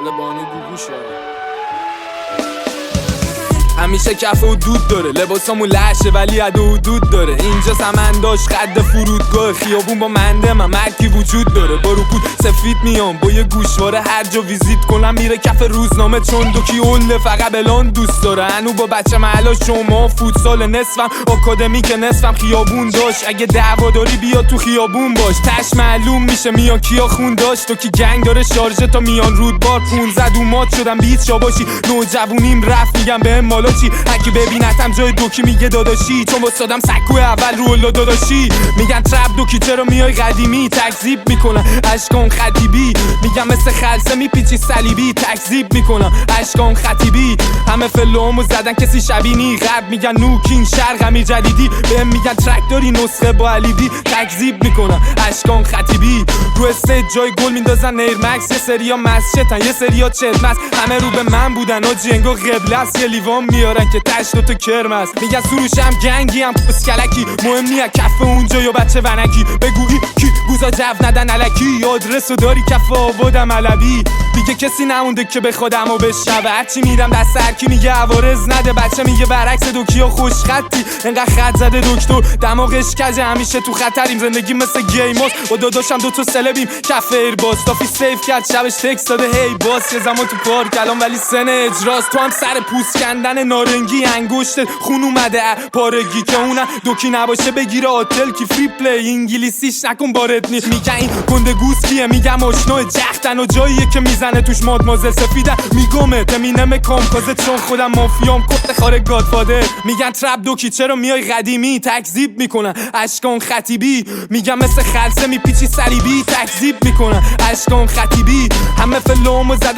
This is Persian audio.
حالا بانو گوگوشه همیشه کف و دود داره، لباسامون لشه ولی عد و حدود داره. اینجا سمنداش خد فرودگاه، خیابون با منده من مرکی وجود داره. با رکود سفید میام با یه گوشواره، هر جا ویزیت کنم میره کف روزنامه، چون دوکی اوله فقط بلان دوست داره. هنو با بچه محلا شما فوتسال نصفم، آکادمی که نصفم خیابون داشت. اگه دعوا داری بیا تو خیابون باش، تش معلوم میشه میان کیا خون داشت. تو کی گنگ داره شارژه تا میان رودبار 15 دومات شدم بیت شاباشی. نوجوونیم رفت میگم به مالا چی، هرکی ببینتم جای دوکی میگه داداشی، چون واسادم سکو اول رو الا داداشی. میگن ترپ دوکی چرا میای قدیمی، تکذیب میکنن اشکان خطیبی. میگم مثل خلصه میپیچی صلیبی، تکذیب میکنم اشکان خطیبی. همه فلومو زدن کسی شبینی، غرب میگن نوکین شرق امیر جدیدی. بهم میگن ترک داری نسخه با علیبی، تکذیب میکنم اشکان خطیبی. رو استیج جای گل میندازن نیرمکس، یه سریا مسجدن یه سریا چلمس. همه رو به من بودن و جنگو قبله است، یه لیوان میارن که تش دوتا کرم است. میگن سروشم گنگی هم اسکلکی، مهم نیه کف اونجا یا بچه ونکی. بگویی کی گوزا جو ندن علکی، آدرسو داری کف آبادم علوی. دیگه کسی نمونده که به خودمو بشنوه، هرچی میرم دست هرکی میگه عوارض نده. بچه میگه برعکس دوکیا خوش خطی، انقدر خط زده دکتر دماغش کجه. همیشه تو خطریم، زندگی مثل گیماست. با داداشم دوتا سلبیم کف ایرباس، تافی سیف کرد شبش تکس داده هی باس. یه زمان تو پارک الان ولی سن اجراست. تو هم سر پوست کندن نارنگی، انگشت خون اومده پارگی. که اونم دوکی نباشه بگیره آتل کی فری پلی، انگلیسیش نکن بارد نیست. میگن این گنده گوز کیه، میگم آشنای جختن و جاییه که میزنه توش مادمازل سفیدن. میگمه تمینم کامکازه چون خودم مافیام کت خاره گادفادر. میگن ترپ دوکی چرا میای قدیمی، تکذیب میکنن اشکان خطیبی. میگم مثل خلصه میپیچی صلیبی، تکذیب میکنن اشکان خطیبی. همه فلومو زدن